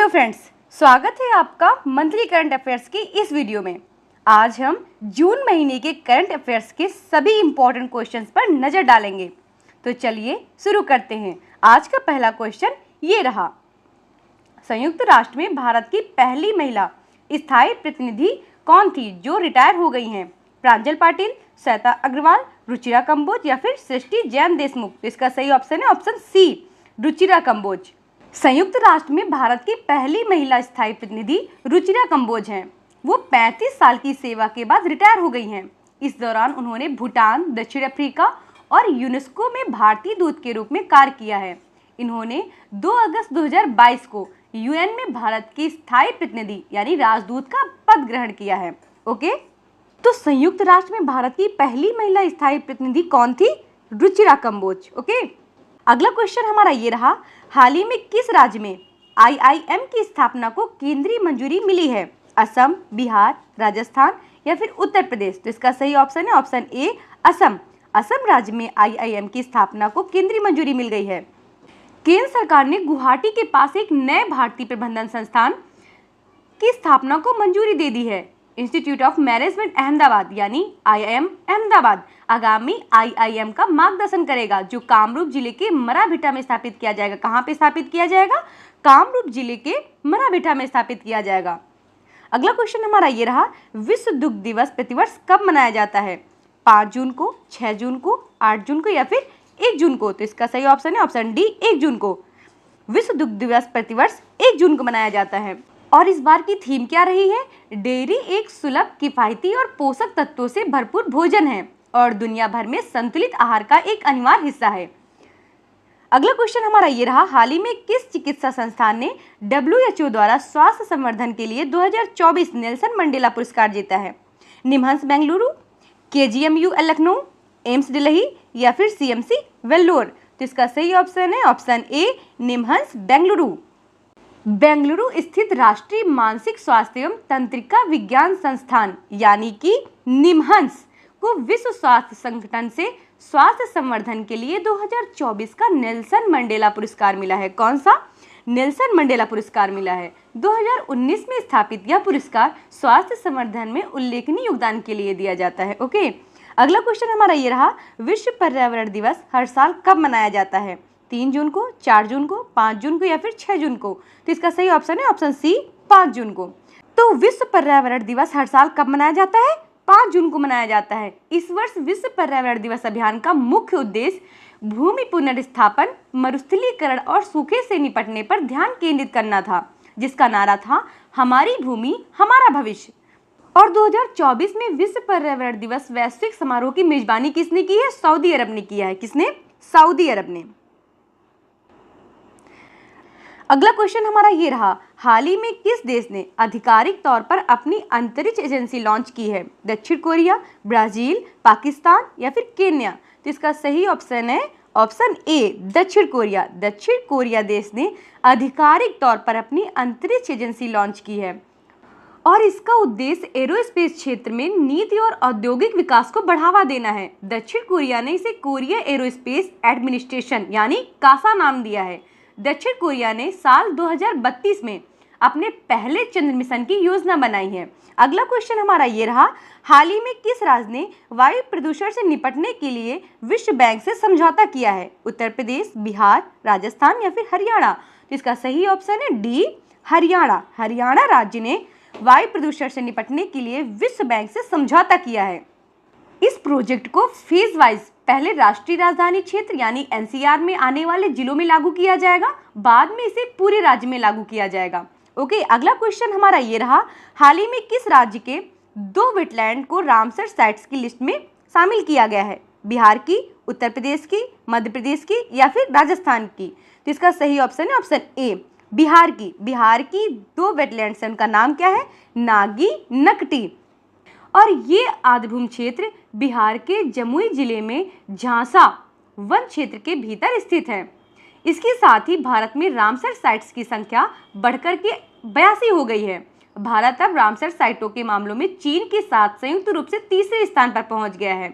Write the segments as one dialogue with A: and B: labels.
A: Friends, स्वागत है आपका मंथली करंट अफेयर्स की इस वीडियो में। आज हम जून महीने के करंट अफेयर्स के सभी इंपॉर्टेंट क्वेश्चंस पर नजर डालेंगे। तो चलिए शुरू करते हैं। आज का पहला क्वेश्चन ये रहा, संयुक्त राष्ट्र में भारत की पहली महिला स्थायी प्रतिनिधि कौन थी जो रिटायर हो गई हैं? प्रांजल पाटिल, श्वेता अग्रवाल, रुचिरा कंबोज या फिर सृष्टि जैन देशमुख? तो इसका सही ऑप्शन है ऑप्शन सी, रुचिरा कंबोज। संयुक्त राष्ट्र में भारत की पहली महिला स्थायी प्रतिनिधि रुचिरा कंबोज हैं। वो 35 साल की सेवा के बाद रिटायर हो गई हैं। इस दौरान उन्होंने भूटान, दक्षिण अफ्रीका और यूनेस्को में भारतीय दूत के रूप में कार्य किया है। इन्होंने 2 अगस्त 2022 को यूएन में भारत की स्थायी प्रतिनिधि यानी राजदूत का पद ग्रहण किया है। ओके, तो संयुक्त राष्ट्र में भारत की पहली महिला स्थायी प्रतिनिधि कौन थी? रुचिरा कंबोज। ओके, अगला क्वेश्चन हमारा ये रहा, हाल ही में किस राज्य में आईआईएम की स्थापना को केंद्रीय मंजूरी मिली है? असम, बिहार, राजस्थान या फिर उत्तर प्रदेश? तो इसका सही ऑप्शन है ऑप्शन ए, असम। असम राज्य में आईआईएम की स्थापना को केंद्रीय मंजूरी मिल गई है। केंद्र सरकार ने गुवाहाटी के पास एक नए भारतीय प्रबंधन संस्थान की स्थापना को मंजूरी दे दी है। इंस्टीट्यूट ऑफ मैनेजमेंट अहमदाबाद यानी आईआईएम अहमदाबाद आगामी आईआईएम का मार्गदर्शन करेगा, जो कामरूप जिले के मराभिटा में स्थापित किया जाएगा। कहाँ पे स्थापित किया जाएगा? कामरूप जिले के मराभिटा में स्थापित किया जाएगा। अगला क्वेश्चन हमारा ये रहा, विश्व दुग्ध दिवस प्रतिवर्ष कब मनाया जाता है? 5 जून को, 6 जून को, 8 जून को या फिर 1 जून को? तो इसका सही ऑप्शन है ऑप्शन डी, 1 जून को। विश्व दुग्ध दिवस प्रतिवर्ष 1 जून को मनाया जाता है। और इस बार की थीम क्या रही है? डेयरी एक सुलभ, किफायती और पोषक तत्वों से भरपूर भोजन है और दुनिया भर में संतुलित आहार का एक अनिवार्य हिस्सा है। अगला क्वेश्चन हमारा ये रहा, हाल ही में किस चिकित्सा संस्थान ने WHO द्वारा स्वास्थ्य संवर्धन के लिए 2024 नेल्सन मंडेला पुरस्कार जीता है? NIMHANS Bengaluru, KGMU Lucknow, AIIMS Delhi या फिर CMC वेल्लोर? तो इसका सही ऑप्शन है option A, NIMHANS Bengaluru. Bengaluru स्थित राष्ट्रीय मानसिक स्वास्थ्य एवं तंत्रिका विज्ञान संस्थान यानी कि निमहंस को विश्व स्वास्थ्य संगठन से स्वास्थ्य संवर्धन के लिए 2024 का नेल्सन मंडेला पुरस्कार मिला है। कौन सा? नेल्सन मंडेला पुरस्कार मिला है। 2019 में स्थापित यह पुरस्कार स्वास्थ्य संवर्धन में उल्लेखनीय योगदान के लिए दिया जाता है। ओके, अगला क्वेश्चन हमारा ये रहा, विश्व पर्यावरण दिवस हर साल कब मनाया जाता है? 3 जून को, 4 जून को, 5 जून को या फिर 6 जून को? तो इसका सही ऑप्शन है ऑप्शन सी, 5 जून को। तो विश्व पर्यावरण दिवस हर साल कब मनाया जाता है? 5 जून को मनाया जाता है। इस वर्ष विश्व पर्यावरण दिवस अभियान का मुख्य उद्देश्य भूमि पुनर्स्थापन, मरुस्थलीकरण और सूखे से निपटने पर ध्यान केंद्रित करना था, जिसका नारा था हमारी भूमि हमारा भविष्य। और 2024 में विश्व पर्यावरण दिवस वैश्विक समारोह की मेजबानी किसने की है? सऊदी अरब ने किया है। किसने? सऊदी अरब ने। अगला क्वेश्चन हमारा ये रहा, हाल ही में किस देश ने आधिकारिक तौर पर अपनी अंतरिक्ष एजेंसी लॉन्च की है? दक्षिण कोरिया, ब्राजील, पाकिस्तान या फिर केन्या? तो इसका सही ऑप्शन है ऑप्शन ए, दक्षिण कोरिया। दक्षिण कोरिया देश ने आधिकारिक तौर पर अपनी अंतरिक्ष एजेंसी लॉन्च की है और इसका उद्देश्य एरोस्पेस क्षेत्र में नीति और औद्योगिक विकास को बढ़ावा देना है। दक्षिण कोरिया ने इसे कोरिया एरोस्पेस एडमिनिस्ट्रेशन यानी कासा नाम दिया है। दक्षिण कोरिया ने साल 2032 में अपने पहले चंद्र मिशन की योजना बनाई है। अगला क्वेश्चन हमारा ये रहा, हाल ही में किस राज्य ने वायु प्रदूषण से निपटने के लिए विश्व बैंक से समझौता किया है? उत्तर प्रदेश, बिहार, राजस्थान या फिर हरियाणा? तो इसका सही ऑप्शन है डी, हरियाणा। हरियाणा राज्य ने वायु प्रदूषण से निपटने के लिए विश्व बैंक से समझौता किया है। इस प्रोजेक्ट को फेज वाइज पहले राष्ट्रीय राजधानी क्षेत्र यानी NCR में आने वाले जिलों में लागू किया जाएगा, बाद में इसे पूरे राज्य में लागू किया जाएगा। ओके, अगला क्वेश्चन हमारा ये रहा, हाल ही में किस राज्य के 2 वेटलैंड को रामसर साइट्स की लिस्ट में शामिल किया गया है? बिहार की, उत्तर प्रदेश की, मध्य प्रदेश की या फिर राजस्थान की? तो इसका सही ऑप्शन है ऑप्शन ए, बिहार की। बिहार की 2 वेटलैंड्स हैं, उनका नाम क्या है? नागी, नकटी। और ये आर्द्रभूमि क्षेत्र बिहार के जमुई जिले में झांसा वन क्षेत्र के भीतर स्थित है। इसके साथ ही भारत में रामसर साइट्स की संख्या बढ़कर के 82 हो गई है। भारत अब रामसर साइटों के मामलों में चीन के साथ संयुक्त रूप से तीसरे स्थान पर पहुंच गया है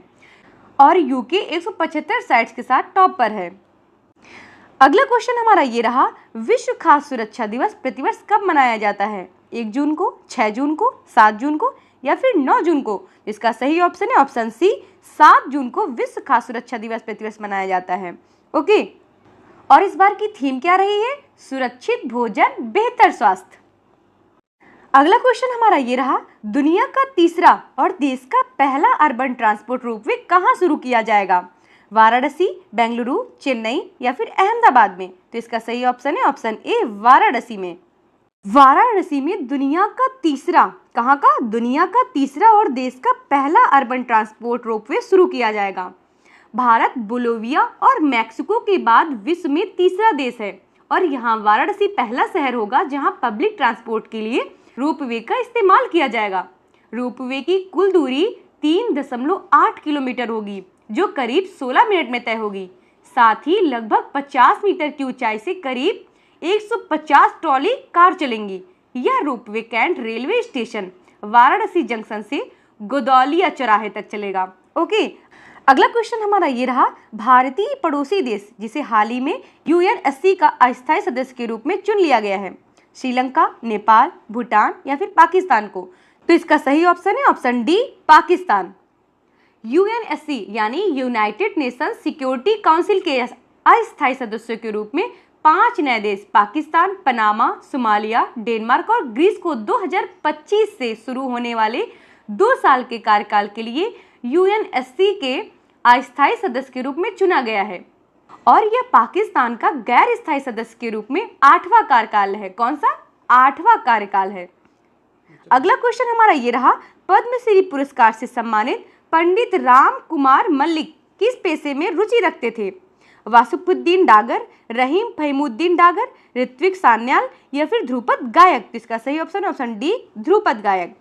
A: और यूके 175 साइट्स के साथ टॉप पर है। अगला क्वेश्चन हमारा ये रहा, विश्व खाद्य सुरक्षा दिवस प्रतिवर्ष कब मनाया जाता है? 1 जून को, 6 जून को, 7 जून को या फिर 9 जून को? इसका सही ऑप्शन है ऑप्शन सी, 7 जून को विश्व खाद्य सुरक्षा दिवस प्रतिवर्ष मनाया जाता है। ओके, और इस बार की थीम क्या रही है? सुरक्षित भोजन, बेहतर स्वास्थ्य। अगला क्वेश्चन हमारा ये रहा, दुनिया का तीसरा और देश का पहला अर्बन ट्रांसपोर्ट रोपवे कहाँ शुरू किया जाएगा? वाराणसी, बेंगलुरु, चेन्नई या फिर अहमदाबाद में? तो इसका सही ऑप्शन है ऑप्शन ए, वाराणसी में। वाराणसी में दुनिया का तीसरा, कहाँ का? दुनिया का तीसरा और देश का पहला अर्बन ट्रांसपोर्ट रोपवे शुरू किया जाएगा। भारत, बोलिविया और मैक्सिको के बाद विश्व में तीसरा देश है और यहाँ वाराणसी पहला शहर होगा जहाँ पब्लिक ट्रांसपोर्ट के लिए रोपवे का इस्तेमाल किया जाएगा। रोपवे की कुल दूरी 3.8 किलोमीटर होगी जो करीब 16 मिनट में तय होगी। साथ ही लगभग 50 मीटर की ऊंचाई से करीब 150 ट्रॉली कार चलेंगी। यह ropeway cantt railway station Varanasi junction से गोदौलिया चौराहे तक चलेगा। ओके, अगला क्वेश्चन हमारा ये रहा, भारतीय पड़ोसी देश जिसे हाल ही में UNSC का अस्थायी सदस्य के रूप में चुन लिया गया है, श्रीलंका, नेपाल, भूटान या फिर पाकिस्तान को? तो इसका सही ऑप्शन है ऑप्शन डी, पाकिस्तान। UNSC यानी यूनाइटेड नेशन सिक्योरिटी काउंसिल के अस्थायी सदस्यों के रूप में 5 नए देश पाकिस्तान, पनामा, सोमालिया, डेनमार्क और ग्रीस को 2025 से शुरू होने वाले 2 साल के कार्यकाल के लिए UNSC के अस्थायी सदस्य के रूप में चुना गया है और यह पाकिस्तान का गैर स्थायी सदस्य के रूप में 8वां कार्यकाल है। कौन सा? 8वां कार्यकाल है। अगला क्वेश्चन हमारा ये रहा, पद्मश्री पुरस्कार से सम्मानित पंडित राम कुमार मल्लिक किस पेशे में रुचि रखते थे? वासुपुद्दीन डागर, रहीम फहीमुद्दीन डागर, ऋत्विक सान्याल या फिर ध्रुपद गायक? इसका सही ऑप्शन ऑप्शन डी, ध्रुपद गायक।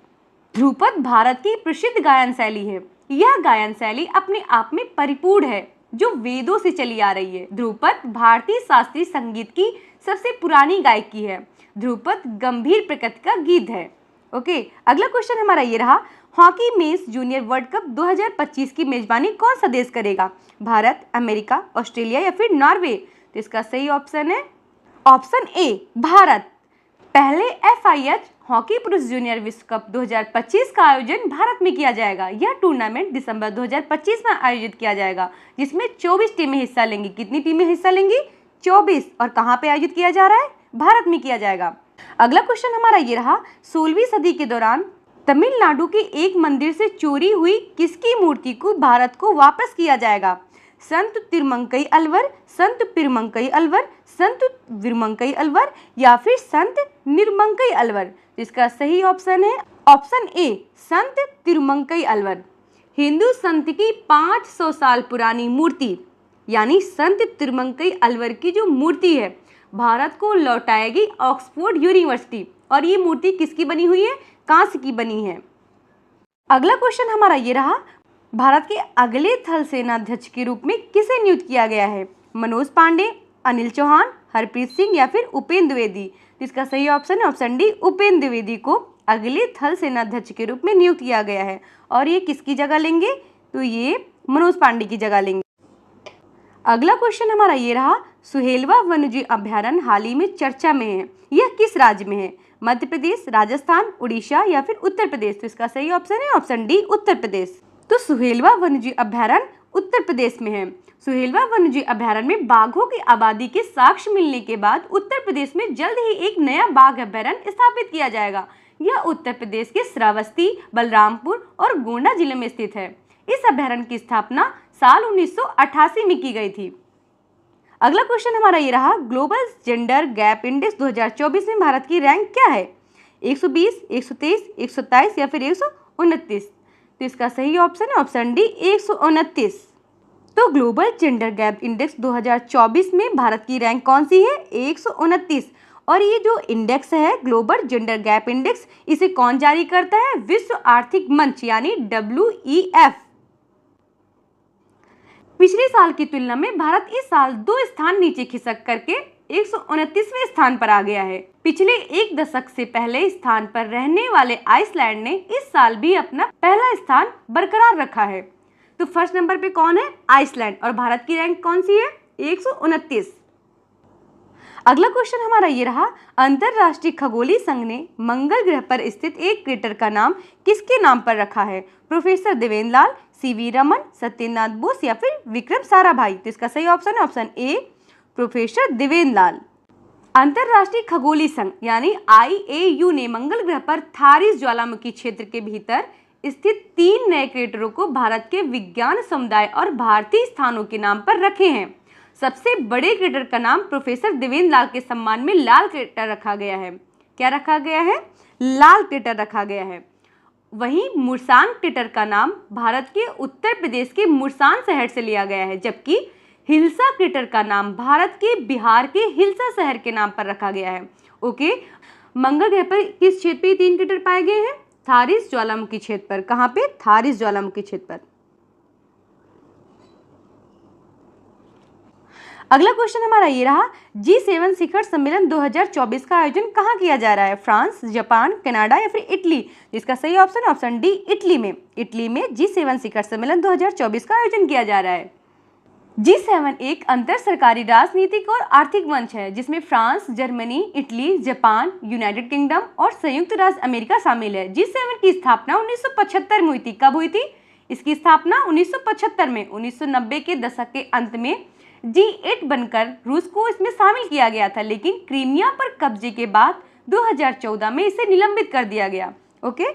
A: ध्रुपद भारत की प्रसिद्ध गायन शैली है। यह गायन शैली अपने आप में परिपूर्ण है जो वेदों से चली आ रही है। ध्रुपद भारतीय शास्त्रीय संगीत की सबसे पुरानी गायकी है। ध्रुपद गंभीर प्रकृति का गीत है। ओके, अगला क्वेश्चन हमारा ये रहा, hockey mains junior world cup 2025 की मेजबानी कौन सा देश करेगा? भारत, अमेरिका, ऑस्ट्रेलिया या फिर नॉर्वे? तो इसका सही ऑप्शन है ऑप्शन ए, भारत। पहले FIH हॉकी पुरुष जूनियर विश्व कप 2025 का आयोजन भारत में किया जाएगा। यह टूर्नामेंट दिसंबर 2025 में आयोजित किया जाएगा जिसमें 24 टीमें हिस्सा लेंगी। कितनी टीमें हिस्सा लेंगी? 24। और कहाँ पे आयोजित किया जा रहा है? भारत में किया जाएगा। अगला क्वेश्चन हमारा ये रहा, 16वीं सदी के दौरान तमिलनाडु के एक मंदिर से चोरी हुई किसकी मूर्ति को भारत को वापस किया जाएगा? संत तिरुमंकई अलवर, संत पिरमंकई अलवर, संत विरमंकई अलवर या फिर संत निर्मंकई अलवर? इसका सही ऑप्शन है ऑप्शन ए, संत तिरुमंकई अलवर। हिंदू संत की 500 साल पुरानी मूर्ति यानी संत तिरुमंकई अलवर की जो मूर्ति है भारत को लौटाएगी ऑक्सफोर्ड यूनिवर्सिटी और ये मूर्ति किसकी बनी हुई है? कांस्य की बनी है। अगला क्वेश्चन हमारा ये रहा, भारत के अगले थल सेनाध्यक्ष के रूप में किसे नियुक्त किया गया है? मनोज पांडे, अनिल चौहान, हरप्रीत सिंह या फिर उपेंद्र द्विवेदी? इसका सही ऑप्शन है ऑप्शन डी, उपेंद्र द्विवेदी को अगले थल सेनाध्यक्ष के रूप में नियुक्त किया गया है। और ये किसकी जगह लेंगे? तो ये मनोज पांडे की जगह लेंगे। अगला क्वेश्चन हमारा ये रहा, सुहेलवा वन्यजीव अभ्यारण्य हाल ही में चर्चा में है। यह किस राज्य में है? मध्य प्रदेश, राजस्थान, उड़ीसा या फिर उत्तर प्रदेश? तो इसका सही ऑप्शन है ऑप्शन डी, उत्तर प्रदेश। तो सुहेलवा वन्यजीव अभ्यारण्य उत्तर प्रदेश में है। सुहेलवा वन्यजीव अभ्यारण्य में बाघों की आबादी के साक्ष्य मिलने के बाद उत्तर प्रदेश में जल्द ही एक नया बाघ अभ्यारण्य स्थापित किया जाएगा। यह उत्तर प्रदेश के श्रावस्ती, बलरामपुर और गोंडा जिले में स्थित है। इस अभ्यारण्य की स्थापना साल 1988 में की गई थी। अगला क्वेश्चन हमारा ये रहा, ग्लोबल जेंडर गैप इंडेक्स 2024 में भारत की रैंक क्या है? 120, 123, 127 या फिर 129? तो इसका सही ऑप्शन है ऑप्शन डी, 129। तो ग्लोबल जेंडर गैप इंडेक्स 2024 में भारत की रैंक कौन सी है? 129। और ये जो इंडेक्स है ग्लोबल जेंडर गैप इंडेक्स, इसे कौन जारी करता है? विश्व आर्थिक मंच यानी WEF। पिछले साल की तुलना में भारत इस साल 2 स्थान नीचे खिसक करके 129वें स्थान पर आ गया है। पिछले एक दशक से पहले स्थान पर रहने वाले आइसलैंड ने इस साल भी अपना पहला स्थान बरकरार रखा है। तो फर्स्ट नंबर पे कौन है? आइसलैंड। और भारत की रैंक कौन सी है? 129। अगला क्वेश्चन हमारा ये रहा, अंतरराष्ट्रीय खगोलीय संघ ने मंगल ग्रह पर स्थित एक क्रेटर का नाम किसके नाम पर रखा है? प्रोफेसर देवेंद्र लाल, सीवी रमन, सत्यनारायण बोस या फिर विक्रम साराभाई? तो इसका सही ऑप्शन है ऑप्शन ए, प्रोफेसर देवेंद्र लाल। अंतरराष्ट्रीय खगोलीय संघ यानी IAU ने मंगल ग्रह पर थारिस ज्वालामुखी क्षेत्र के भीतर स्थित 3 नए क्रेटरों को भारत के विज्ञान समुदाय और भारतीय स्थानों के नाम पर रखे हैं। सबसे बड़े क्रेटर का नाम प्रोफेसर देवेंद्र लाल के सम्मान में लाल क्रेटर रखा गया है। क्या रखा गया है? लाल क्रेटर रखा गया है। वहीं मुरसान क्रेटर का नाम भारत के उत्तर प्रदेश के मुरसान शहर से लिया गया है, जबकि हिल्सा क्रेटर का नाम भारत के बिहार के हिल्सा शहर के नाम पर रखा गया है। ओके, मंगल ग्रह पर किस क्षेत्र पे 3 क्रेटर पाए गए हैं? थारिस ज्वालामुखी क्षेत्र पर। कहाँ पे? थारिस ज्वालामुखी क्षेत्र पर। अगला क्वेश्चन हमारा ये रहा, G7 शिखर सम्मेलन 2024 का आयोजन कहाँ किया जा रहा है? फ्रांस, जापान, कनाडा या फिर इटली? इसका सही ऑप्शन ऑप्शन डी, इटली में। इटली में G7 शिखर सम्मेलन 2024 का आयोजन किया जा रहा है। G7 एक अंतर सरकारी राजनीतिक और आर्थिक मंच है जिसमें France, Germany, Italy, Japan, United kingdom और संयुक्त राज्य अमेरिका शामिल है। G7 की स्थापना 1975 में हुई थी। कब हुई थी? इसकी स्थापना 1975 में। 1990 के दशक के अंत में G8 बनकर रूस को इसमें शामिल किया गया था, लेकिन क्रीमिया पर कब्जे के बाद 2014 में इसे निलंबित कर दिया गया। ओके,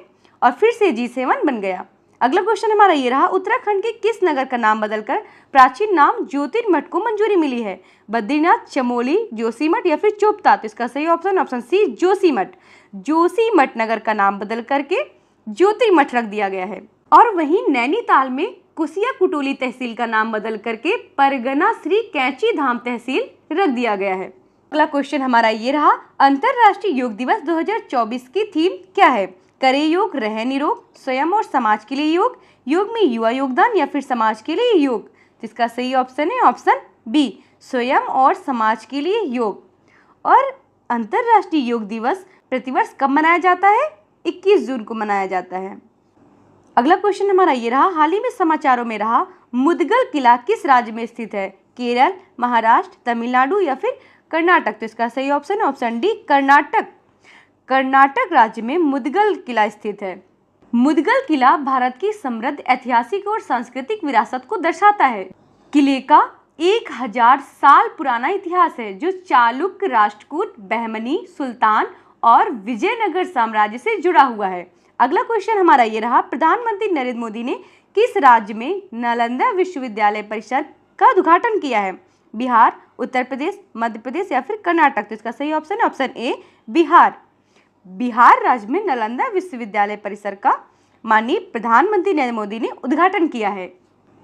A: और फिर से G7 बन गया। अगला क्वेश्चन हमारा ये रहा, उत्तराखंड के किस नगर का नाम बदलकर प्राचीन नाम ज्योतिर्मठ को मंजूरी मिली है? बद्रीनाथ, चमोली, जोशीमठ या फिर चोपता? तो इसका सही option option C, Joshimath. Joshimath नगर का नाम बदल करके ज्योतिर्मठ रख दिया गया है। और वहीं नैनीताल में कुसिया कुटोली तहसील का नाम बदल करके परगना श्री कैंची धाम तहसील रख दिया गया है। अगला क्वेश्चन हमारा ये रहा, अंतरराष्ट्रीय योग दिवस 2024 की थीम क्या है? करे योग, रहे निरोग, स्वयं और समाज के लिए योग, योग में युवा योगदान या फिर समाज के लिए योग? जिसका सही ऑप्शन है ऑप्शन बी, स्वयं और समाज के लिए योग। और अंतरराष्ट्रीय योग दिवस प्रतिवर्ष कब मनाया जाता है? 21 जून को मनाया जाता है। अगला क्वेश्चन हमारा ये रहा, हाल ही में समाचारों में रहा, मुदगल किला किस राज्य में स्थित है? केरल, महाराष्ट्र, तमिलनाडु या फिर कर्नाटक? तो इसका सही ऑप्शन है ऑप्शन डी, कर्नाटक। कर्नाटक राज्य में मुदगल किला स्थित है। मुदगल किला भारत की समृद्ध ऐतिहासिक और सांस्कृतिक विरासत को दर्शाता है। किले का 1000 साल पुराना इतिहास है जो चालुक्य, राष्ट्रकूट, बहमनी, सुल्तान और विजयनगर साम्राज्य से जुड़ा हुआ है। अगला क्वेश्चन हमारा ये रहा, प्रधानमंत्री नरेंद्र मोदी ने किस राज्य में नालंदा विश्वविद्यालय परिसर का उद्घाटन किया है? बिहार, उत्तर प्रदेश, मध्य प्रदेश या फिर कर्नाटक? तो इसका सही ऑप्शन है ऑप्शन ए, बिहार। बिहार राज्य में नालंदा विश्वविद्यालय परिसर का माननीय प्रधानमंत्री नरेंद्र मोदी ने उद्घाटन किया है।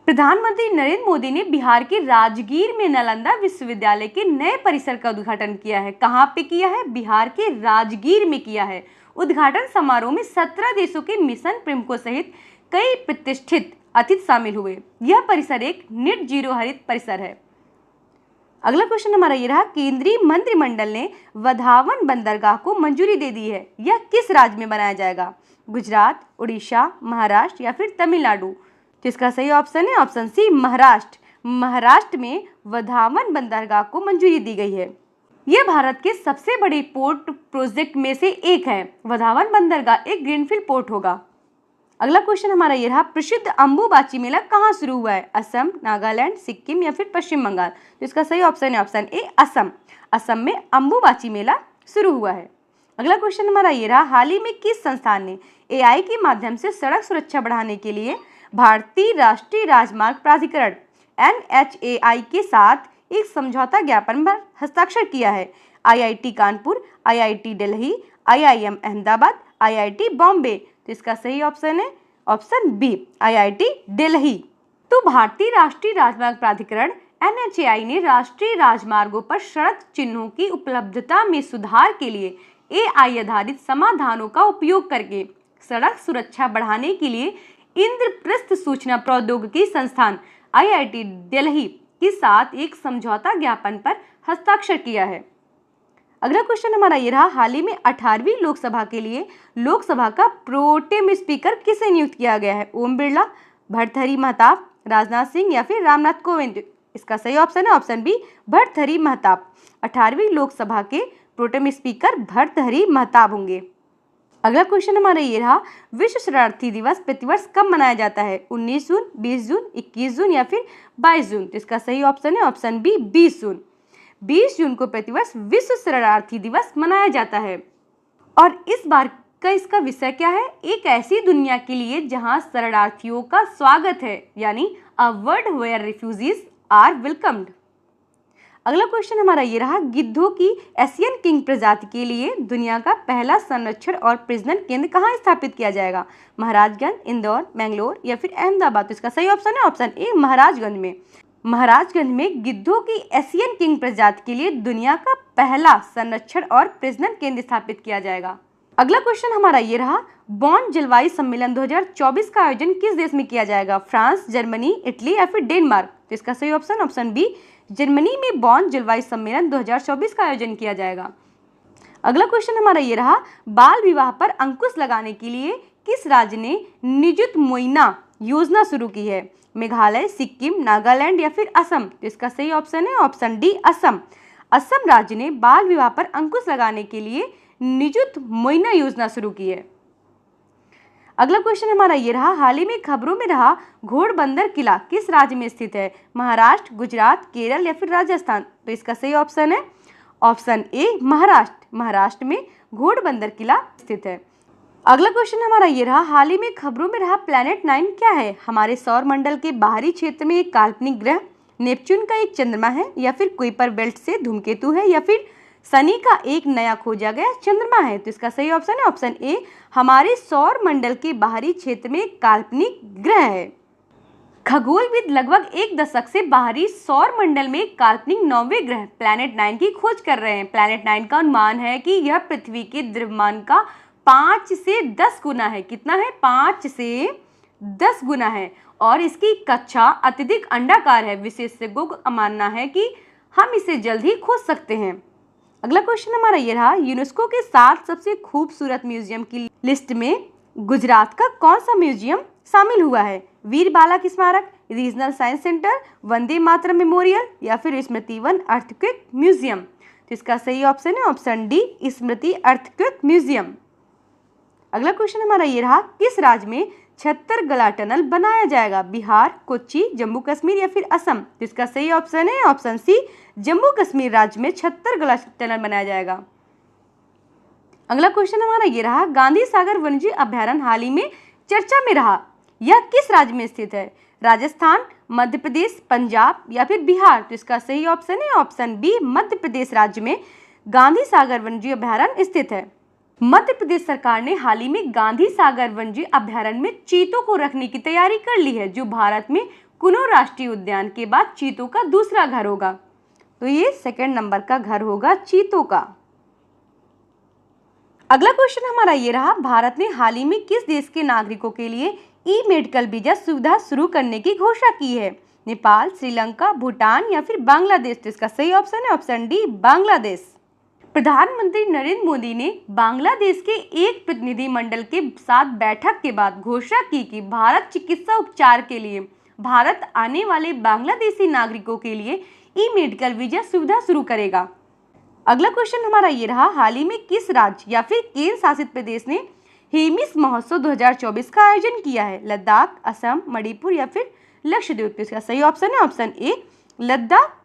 A: प्रधानमंत्री नरेंद्र मोदी ने बिहार के राजगीर में नालंदा विश्वविद्यालय के नए परिसर का उद्घाटन किया है। कहाँ पे किया है? बिहार के राजगीर में किया है। उद्घाटन समारोह में 17 देशों के मिशन प्रमुखों सहित कई प्रतिष्ठित अतिथि शामिल हुए। यह परिसर एक नेट जीरो हरित परिसर है। अगला क्वेश्चन हमारा ये रहा, केंद्रीय मंत्रिमंडल ने वधावन बंदरगाह को मंजूरी दे दी है। यह किस राज्य में बनाया जाएगा? गुजरात, उड़ीसा, महाराष्ट्र या फिर तमिलनाडु? तो इसका सही ऑप्शन है ऑप्शन सी, महाराष्ट्र। महाराष्ट्र में वधावन बंदरगाह को मंजूरी दी गई है। यह भारत के सबसे बड़े पोर्ट प्रोजेक्ट में से एक है। वधावन बंदरगाह एक ग्रीनफील्ड पोर्ट होगा। अगला क्वेश्चन हमारा यह रहा, प्रसिद्ध अंबुबाची मेला कहाँ शुरू हुआ है? असम, नागालैंड, सिक्किम या फिर पश्चिम बंगाल? तो इसका सही ऑप्शन है ऑप्शन ए, असम। असम में अंबुबाची मेला शुरू हुआ है। अगला क्वेश्चन हमारा ये रहा, हाल ही में किस संस्थान ने AI के माध्यम से सड़क सुरक्षा बढ़ाने के लिए भारतीय राष्ट्रीय राजमार्ग प्राधिकरण NHAI के साथ एक समझौता ज्ञापन पर हस्ताक्षर किया है? IIT Kanpur, IIT Delhi, IIM Ahmedabad, IIT Bombay? तो इसका सही ऑप्शन है ऑप्शन बी, IIT दिल्ली। तो भारतीय राष्ट्रीय राजमार्ग प्राधिकरण NHAI ने राष्ट्रीय राजमार्गों पर सड़क चिन्हों की उपलब्धता में सुधार के लिए AI आधारित समाधानों का उपयोग करके सड़क सुरक्षा बढ़ाने के लिए इंद्रप्रस्थ सूचना प्रौद्योगिकी संस्थान IIT दिल्ली के साथ एक समझौता ज्ञापन पर हस्ताक्षर किया है। अगला क्वेश्चन हमारा ये रहा, हाल ही में 18वीं लोकसभा के लिए लोकसभा का प्रोटेम स्पीकर किसे नियुक्त किया गया है? ओम बिरला, भर्तृहरि महताब, राजनाथ सिंह या फिर रामनाथ कोविंद? इसका सही ऑप्शन है ऑप्शन बी भर्तृहरि महताब। 18वीं लोकसभा के प्रोटेम स्पीकर भर्तृहरि महताब होंगे। अगला क्वेश्चन हमारा ये रहा, विश्व शरणार्थी दिवस प्रतिवर्ष कब मनाया जाता है? 19 जून, 20 जून, 21 जून या फिर 22 जून? तो इसका सही ऑप्शन है ऑप्शन बी 20 जून। 20 जून को प्रतिवर्ष विश्व शरणार्थी दिवस मनाया जाता है। और इस बार का इसका विषय क्या है? एक ऐसी दुनिया के लिए जहां शरणार्थियों का स्वागत है, यानी a world where refugees are welcomed. अगला क्वेश्चन हमारा ये रहा, गिद्धों की एशियन किंग प्रजाति के लिए दुनिया का पहला संरक्षण और प्रजनन केंद्र कहाँ स्थापित किया जाएगा? महाराजगंज, इंदौर, मैंगलोर या फिर अहमदाबाद? तो इसका सही ऑप्शन है ऑप्शन ए महाराजगंज में। महाराजगंज में गिद्धों की एशियन किंग प्रजाति के लिए दुनिया का पहला संरक्षण और प्रजनन केंद्र स्थापित किया जाएगा। अगला क्वेश्चन हमारा ये रहा, बॉन जलवायु सम्मेलन 2024 का आयोजन किस देश में किया जाएगा? फ्रांस, जर्मनी, इटली या फिर डेनमार्क? तो इसका सही ऑप्शन ऑप्शन बी जर्मनी में बॉन जलवायु सम्मेलन 2024 का आयोजन किया जाएगा। अगला क्वेश्चन हमारा ये रहा, बाल विवाह पर अंकुश लगाने के लिए किस राज्य ने निजुत मोइना योजना शुरू की है? मेघालय, सिक्किम, नागालैंड या फिर असम? तो इसका सही ऑप्शन है ऑप्शन डी असम। असम राज्य ने बाल विवाह पर अंकुश लगाने के लिए निजुत मोइना योजना शुरू की है। अगला क्वेश्चन हमारा ये रहा, हाल ही में खबरों में रहा घोड़बंदर किला किस राज्य में स्थित है? महाराष्ट्र, गुजरात, केरल या फिर राजस्थान? तो इसका सही ऑप्शन है ऑप्शन ए महाराष्ट्र। महाराष्ट्र में घोड़बंदर किला स्थित है। अगला क्वेश्चन हमारा ये रहा, हाल ही में खबरों में रहा प्लैनेट 9 क्या है? हमारे सौर मंडल के बाहरी क्षेत्र में एक काल्पनिक ग्रह, नेपच्यून का एक चंद्रमा है या फिर कुइपर बेल्ट से धूमकेतु है या फिर शनि का एक नया खोजा गया चंद्रमा है? तो इसका सही ऑप्शन है ऑप्शन ए हमारे सौर मंडल के बाहरी क्षेत्र में एक काल्पनिक ग्रह है। खगोलविद लगभग एक दशक से बाहरी सौर मंडल में एक काल्पनिक 9वें ग्रह प्लैनेट 9 की खोज कर रहे हैं। प्लैनेट 9 का अनुमान है कि यह पृथ्वी के द्रव्यमान का 5 से 10 गुना है। कितना है? 5 से 10 गुना है और इसकी कक्षा अत्यधिक अंडाकार है। विशेषज्ञों का मानना है कि हम इसे जल्द ही खोज सकते हैं। अगला क्वेश्चन हमारा ये रहा, यूनेस्को के 7 सबसे खूबसूरत म्यूजियम की लिस्ट में गुजरात का कौन सा म्यूजियम शामिल हुआ है? वीर बालक स्मारक, regional science centre, Vande Mataram memorial या फिर स्मृति वन अर्थक्वेक म्यूजियम? तो इसका सही ऑप्शन है ऑप्शन डी स्मृति अर्थक्वेक म्यूजियम। अगला क्वेश्चन हमारा ये रहा, किस राज्य में छत्तरगला टनल बनाया जाएगा? बिहार, कोच्चि, जम्मू कश्मीर या फिर असम? तो इसका सही ऑप्शन है ऑप्शन सी जम्मू कश्मीर राज्य में छत्तरगला टनल बनाया जाएगा। अगला क्वेश्चन हमारा ये रहा, गांधी सागर वन्यजीव अभ्यारण्य हाल ही में चर्चा में रहा, यह किस राज्य में स्थित है? राजस्थान, मध्य प्रदेश, पंजाब या फिर बिहार? तो इसका सही ऑप्शन है ऑप्शन बी मध्य प्रदेश राज्य में गांधी सागर वन्यजीव अभ्यारण्य स्थित है। मध्य प्रदेश सरकार ने हाल ही में गांधी सागर वन्यजीव अभ्यारण्य में चीतों को रखने की तैयारी कर ली है, जो भारत में कुनो राष्ट्रीय उद्यान के बाद चीतों का दूसरा घर होगा। तो ये सेकंड नंबर का घर होगा चीतों का। अगला क्वेश्चन हमारा ये रहा, भारत ने हाल ही में किस देश के नागरिकों के लिए ई मेडिकल वीजा सुविधा शुरू करने की घोषणा की है? नेपाल, श्रीलंका, भूटान या फिर बांग्लादेश? तो इसका सही ऑप्शन है ऑप्शन डी बांग्लादेश। प्रधानमंत्री नरेंद्र मोदी ने बांग्लादेश के एक प्रतिनिधि मंडल के साथ बैठक के बाद घोषणा की कि भारत चिकित्सा उपचार के लिए भारत आने वाले बांग्लादेशी नागरिकों के लिए ई मेडिकल वीजा सुविधा शुरू करेगा। अगला क्वेश्चन हमारा ये रहा, हाल ही में किस राज्य या फिर केंद्र शासित प्रदेश ने हेमिस महोत्सव 2024 का आयोजन किया है? लद्दाख, असम, मणिपुर या फिर लक्षद्वीप? इसका सही ऑप्शन है ऑप्शन ए लद्दाख।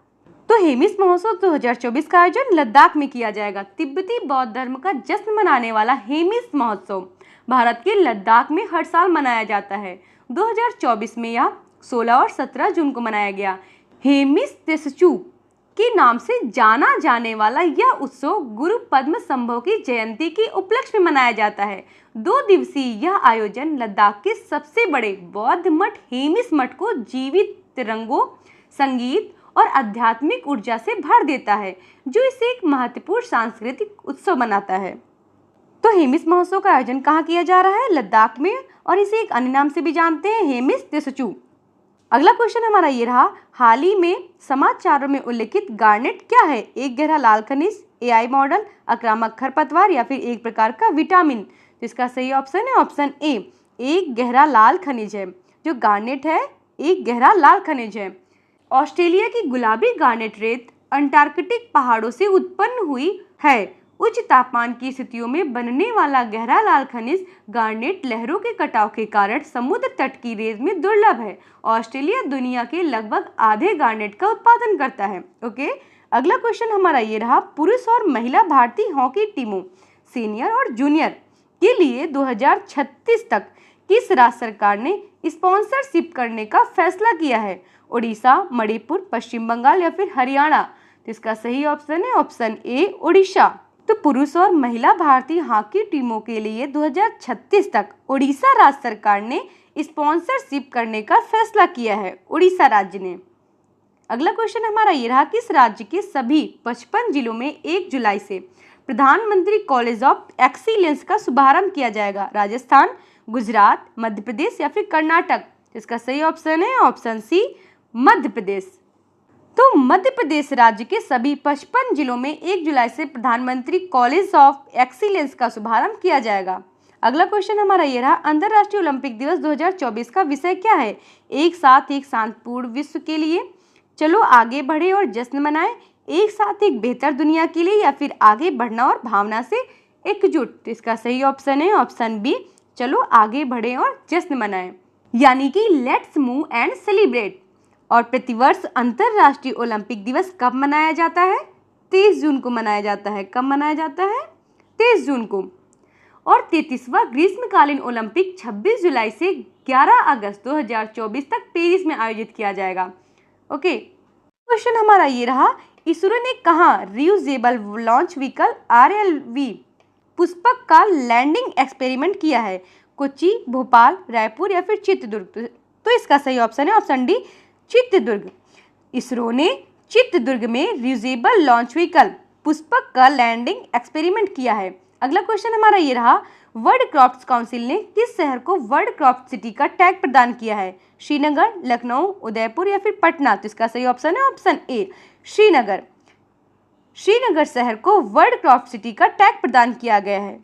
A: तो हेमिस महोत्सव 2024 का आयोजन लद्दाख में किया जाएगा। तिब्बती बौद्ध धर्म का जश्न मनाने वाला हेमिस महोत्सव भारत के लद्दाख में हर साल मनाया जाता है। 2024 में यह 16 और 17 जून को मनाया गया। हेमिस तेसचू के नाम से जाना जाने वाला यह उत्सव गुरु पद्म संभव की जयंती के उपलक्ष्य में मनाया जाता है। 2 दिवसीय यह आयोजन लद्दाख के सबसे बड़े बौद्ध मठ हेमिस मठ को जीवित तिरंगों, संगीत और आध्यात्मिक ऊर्जा से भर देता है, जो इसे एक महत्वपूर्ण सांस्कृतिक उत्सव बनाता है। तो हेमिस महोत्सव का आयोजन कहाँ किया जा रहा है? लद्दाख में, और इसे एक अन्य नाम से भी जानते हैं, हेमिस तेसचू। अगला क्वेश्चन हमारा ये रहा, हाल ही में समाचारों में उल्लेखित गार्नेट क्या है? एक गहरा लाल खनिज, एआई मॉडल, आक्रामक खरपतवार या फिर एक प्रकार का विटामिन? तो इसका सही ऑप्शन है ऑप्शन ए एक गहरा लाल खनिज है। जो गार्नेट है एक गहरा लाल खनिज है। ऑस्ट्रेलिया की गुलाबी गार्नेट रेत अंटार्कटिक पहाड़ों से उत्पन्न हुई है। उच्च तापमान की स्थितियों में बनने वाला गहरा लाल खनिज गार्नेट लहरों के कटाव के कारण समुद्र तट की रेत में दुर्लभ है। ऑस्ट्रेलिया दुनिया के लगभग आधे गार्नेट का उत्पादन करता है। ओके, अगला क्वेश्चन हमारा ये रहा, पुरुष और महिला भारतीय हॉकी टीमों सीनियर और जूनियर के लिए 2036 तक किस राज्य सरकार ने स्पॉन्सरशिप करने का फैसला किया है? ओडिशा, मणिपुर, पश्चिम बंगाल या फिर हरियाणा? तो इसका सही ऑप्शन है ऑप्शन ए, ओडिशा। तो पुरुष और महिला भारतीय हॉकी टीमों के लिए 2036 तक ओडिशा राज्य सरकार ने स्पॉन्सरशिप करने का फैसला किया है, ओडिशा राज्य ने। अगला क्वेश्चन हमारा ये रहा, किस राज्य के सभी 55 जिलों में 1 जुलाई से प्रधानमंत्री कॉलेज ऑफ एक्सीलेंस का शुभारंभ किया जाएगा? राजस्थान, गुजरात, मध्य प्रदेश या फिर कर्नाटक? इसका सही ऑप्शन है ऑप्शन सी, मध्य प्रदेश। तो मध्य प्रदेश राज्य के सभी 55 जिलों में 1 जुलाई से प्रधानमंत्री कॉलेज ऑफ एक्सीलेंस का शुभारंभ किया जाएगा। अगला क्वेश्चन हमारा ये रहा, अंतर्राष्ट्रीय ओलंपिक दिवस 2024 का विषय क्या है? एक साथ एक शांतिपूर्ण विश्व के लिए, चलो आगे बढ़े और जश्न मनाएं, एक साथ एक बेहतर दुनिया के लिए या फिर आगे बढ़ना और भावना से एकजुट? तो इसका सही ऑप्शन है ऑप्शन बी, चलो आगे बढ़े और जश्न मनाएं, यानी कि लेट्स मूव एंड सेलिब्रेट। और प्रतिवर्ष अंतर्राष्ट्रीय ओलंपिक दिवस कब मनाया जाता है? 23 जून को मनाया जाता है। कब मनाया जाता है? 23 जून को। और 33वां ग्रीष्मकालीन ओलंपिक 26 जुलाई से 11 अगस्त 2024 तक पेरिस में आयोजित किया जाएगा। ओके, क्वेश्चन हमारा ये रहा, इसरो ने कहाँ reusable launch vehicle RLV Pushpak का लैंडिंग एक्सपेरिमेंट किया है? कोच्चि, भोपाल, रायपुर या फिर चित्रदुर्ग? तो इसका सही ऑप्शन है ऑप्शन डी, चित्रदुर्ग। इसरो ने चित्रदुर्ग में रियूजेबल लॉन्च व्हीकल पुष्पक का लैंडिंग एक्सपेरिमेंट किया है। अगला क्वेश्चन हमारा ये रहा, वर्ल्ड क्राफ्ट काउंसिल ने किस शहर को वर्ल्ड क्राफ्ट सिटी का टैग प्रदान किया है? श्रीनगर, लखनऊ, उदयपुर या फिर पटना? तो इसका सही ऑप्शन है ऑप्शन ए, श्रीनगर। श्रीनगर शहर को वर्ल्ड क्राफ्ट सिटी का टैग प्रदान किया गया है।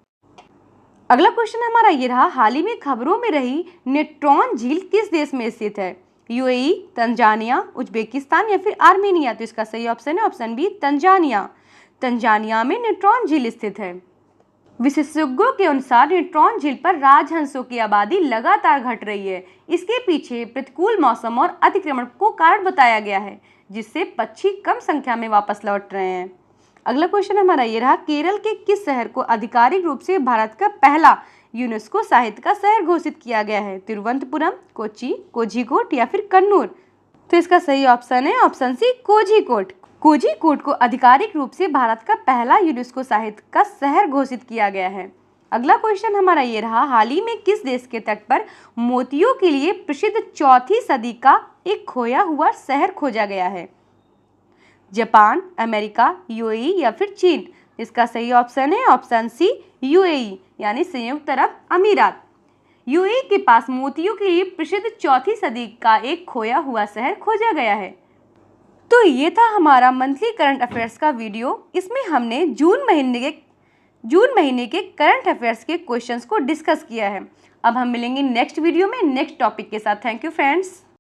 A: अगला क्वेश्चन हमारा ये रहा, हाल ही में खबरों में रही नेट्रॉन झील किस देश में स्थित है? यूएई, तंजानिया, उज्बेकिस्तान या फिर आर्मेनिया? तो इसका सही ऑप्शन है ऑप्शन बी, तंजानिया। तंजानिया में नेट्रॉन झील स्थित है। विशेषज्ञों के अनुसार नेट्रॉन झील पर राजहंसों की आबादी लगातार घट रही है। इसके पीछे प्रतिकूल मौसम और अतिक्रमण को कारण बताया गया है, जिससे पक्षी कम संख्या में वापस लौट रहे हैं। अगला क्वेश्चन हमारा ये रहा, केरल के किस शहर को आधिकारिक रूप से भारत का पहला यूनेस्को साहित्य का शहर घोषित किया गया है? तिरुवनंतपुरम, कोच्चि, कोझिकोड या फिर कन्नूर? तो इसका सही ऑप्शन है ऑप्शन सी, कोझिकोड। कोझिकोड को आधिकारिक रूप से भारत का पहला यूनेस्को साहित्य का शहर घोषित किया गया है। अगला क्वेश्चन हमारा ये रहा, हाल ही में किस देश के तट पर मोतियों के लिए प्रसिद्ध 4वीं सदी का एक खोया हुआ शहर खोजा गया है? जापान, अमेरिका, यूएई या फिर चीन? इसका सही ऑप्शन है ऑप्शन सी, यूएई, यानी संयुक्त अरब अमीरात। यूएई के पास मोतियों के लिए प्रसिद्ध 4वीं सदी का एक खोया हुआ शहर खोजा गया है। तो ये था हमारा मंथली करंट अफेयर्स का वीडियो। इसमें हमने जून महीने के करंट अफेयर्स के क्वेश्चंस को डिस्कस किया है। अब हम मिलेंगे नेक्स्ट वीडियो में नेक्स्ट टॉपिक के साथ। Thank you friends.